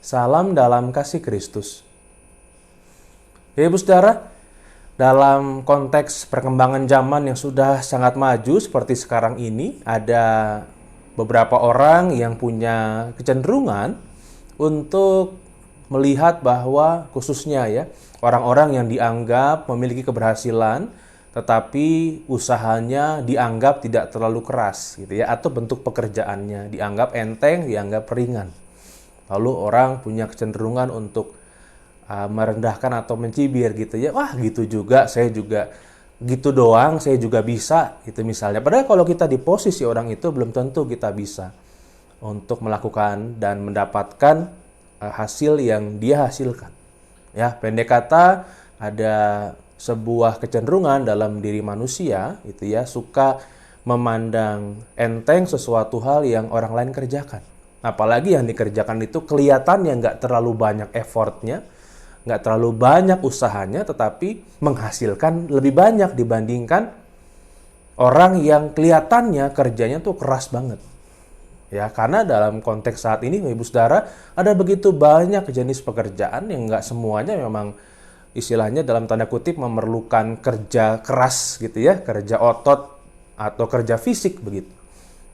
Salam dalam kasih Kristus. Ya, Ibu Saudara, dalam konteks perkembangan zaman yang sudah sangat maju seperti sekarang ini, ada beberapa orang yang punya kecenderungan untuk melihat bahwa khususnya ya, orang-orang yang dianggap memiliki keberhasilan tetapi usahanya dianggap tidak terlalu keras gitu ya, atau bentuk pekerjaannya dianggap enteng, dianggap ringan. Lalu orang punya kecenderungan untuk merendahkan atau mencibir gitu ya. Wah, gitu juga, saya juga gitu doang, saya juga bisa gitu misalnya. Padahal kalau kita di posisi orang itu belum tentu kita bisa untuk melakukan dan mendapatkan hasil yang dia hasilkan. Ya, pendek kata, ada sebuah kecenderungan dalam diri manusia itu ya, suka memandang enteng sesuatu hal yang orang lain kerjakan. Apalagi yang dikerjakan itu kelihatannya nggak terlalu banyak effortnya, nggak terlalu banyak usahanya, tetapi menghasilkan lebih banyak dibandingkan orang yang kelihatannya kerjanya tuh keras banget. Ya, karena dalam konteks saat ini, Ibu Saudara, ada begitu banyak jenis pekerjaan yang nggak semuanya memang istilahnya dalam tanda kutip memerlukan kerja keras gitu ya, kerja otot atau kerja fisik begitu.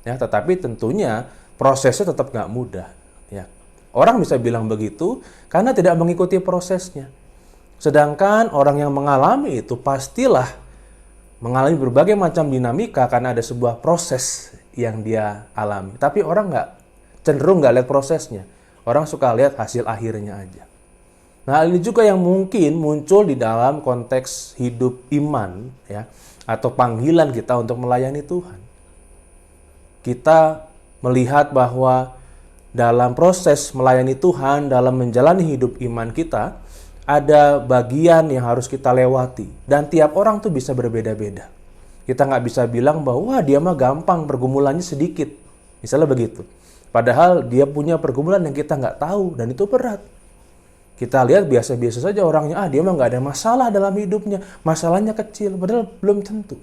Ya, tetapi tentunya prosesnya tetap nggak mudah. Ya, orang bisa bilang begitu karena tidak mengikuti prosesnya. Sedangkan orang yang mengalami itu pastilah mengalami berbagai macam dinamika karena ada sebuah proses yang dia alami. Tapi orang cenderung nggak lihat prosesnya. Orang suka lihat hasil akhirnya aja. Nah, ini juga yang mungkin muncul di dalam konteks hidup iman ya, atau panggilan kita untuk melayani Tuhan. Kita melihat bahwa dalam proses melayani Tuhan, dalam menjalani hidup iman kita, ada bagian yang harus kita lewati. Dan tiap orang tuh bisa berbeda-beda. Kita nggak bisa bilang bahwa wah, dia mah gampang, pergumulannya sedikit. Misalnya begitu. Padahal dia punya pergumulan yang kita nggak tahu, dan itu berat. Kita lihat biasa-biasa saja orangnya, dia mah nggak ada masalah dalam hidupnya. Masalahnya kecil, padahal belum tentu.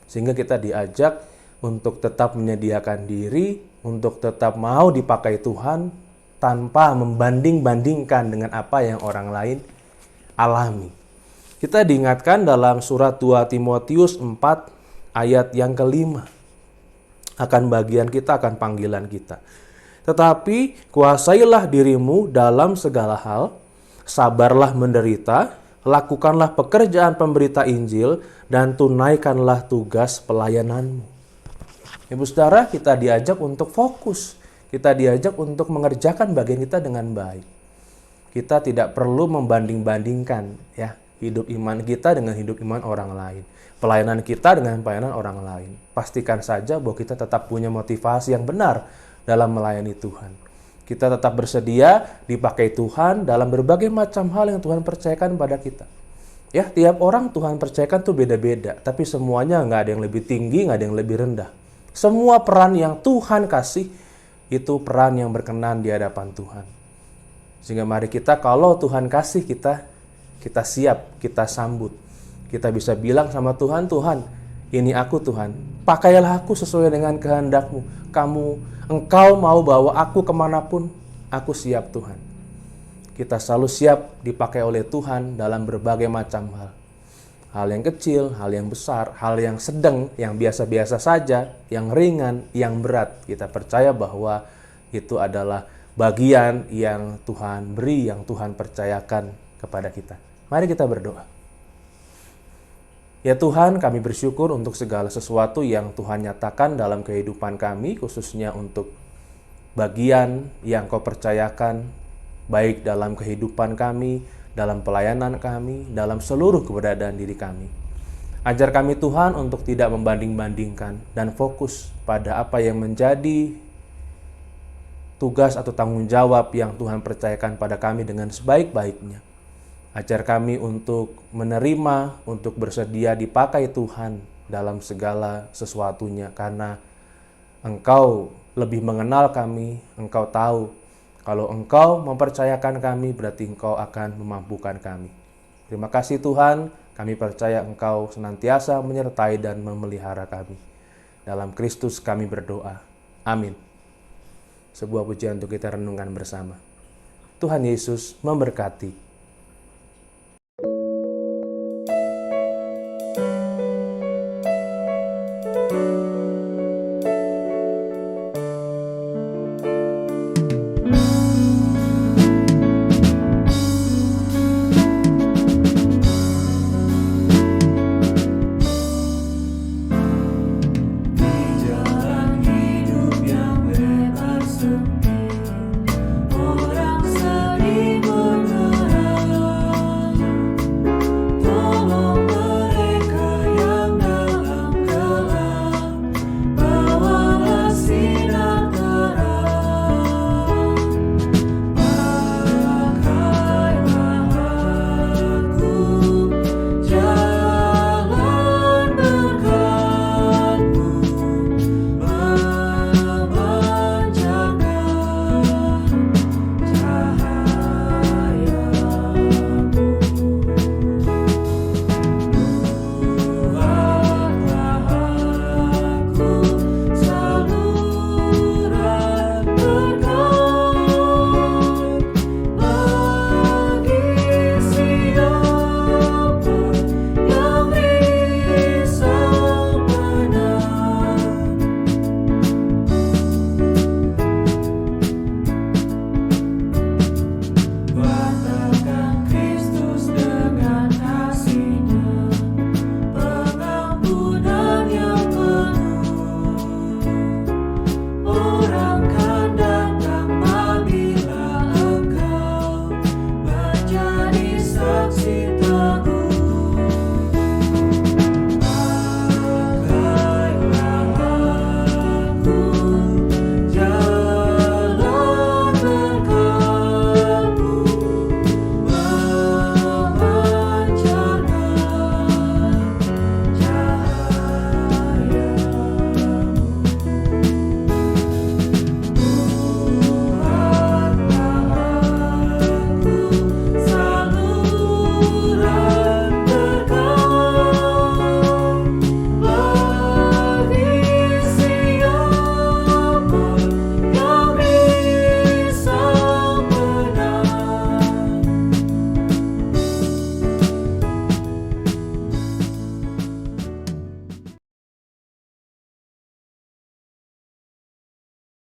Sehingga kita diajak untuk tetap menyediakan diri, untuk tetap mau dipakai Tuhan tanpa membanding-bandingkan dengan apa yang orang lain alami. Kita diingatkan dalam surat 2 Timotius 4 ayat yang kelima akan bagian kita, akan panggilan kita. Tetapi kuasailah dirimu dalam segala hal, sabarlah menderita, lakukanlah pekerjaan pemberita Injil, dan tunaikanlah tugas pelayananmu. Ibu Saudara, kita diajak untuk fokus. Kita diajak untuk mengerjakan bagian kita dengan baik. Kita tidak perlu membanding-bandingkan ya, hidup iman kita dengan hidup iman orang lain. Pelayanan kita dengan pelayanan orang lain. Pastikan saja bahwa kita tetap punya motivasi yang benar dalam melayani Tuhan. Kita tetap bersedia dipakai Tuhan dalam berbagai macam hal yang Tuhan percayakan pada kita. Ya, tiap orang Tuhan percayakan tuh beda-beda. Tapi semuanya nggak ada yang lebih tinggi, nggak ada yang lebih rendah. Semua peran yang Tuhan kasih, itu peran yang berkenan di hadapan Tuhan. Sehingga mari kita, kalau Tuhan kasih kita siap, kita sambut. Kita bisa bilang sama Tuhan, Tuhan, ini aku Tuhan. Pakailah aku sesuai dengan kehendak-Mu. Engkau mau bawa aku kemanapun, aku siap Tuhan. Kita selalu siap dipakai oleh Tuhan dalam berbagai macam hal. Hal yang kecil, hal yang besar, hal yang sedang, yang biasa-biasa saja, yang ringan, yang berat. Kita percaya bahwa itu adalah bagian yang Tuhan beri, yang Tuhan percayakan kepada kita. Mari kita berdoa. Ya Tuhan, kami bersyukur untuk segala sesuatu yang Tuhan nyatakan dalam kehidupan kami, khususnya untuk bagian yang Kau percayakan, baik dalam kehidupan kami, dalam pelayanan kami, dalam seluruh keberadaan diri kami. Ajar kami Tuhan untuk tidak membanding-bandingkan dan fokus pada apa yang menjadi tugas atau tanggung jawab yang Tuhan percayakan pada kami dengan sebaik-baiknya. Ajar kami untuk menerima, untuk bersedia dipakai Tuhan dalam segala sesuatunya, karena Engkau lebih mengenal kami, Engkau tahu. Kalau Engkau mempercayakan kami, berarti Engkau akan memampukan kami. Terima kasih Tuhan, kami percaya Engkau senantiasa menyertai dan memelihara kami. Dalam Kristus kami berdoa. Amin. Sebuah pujian untuk kita renungkan bersama. Tuhan Yesus memberkati.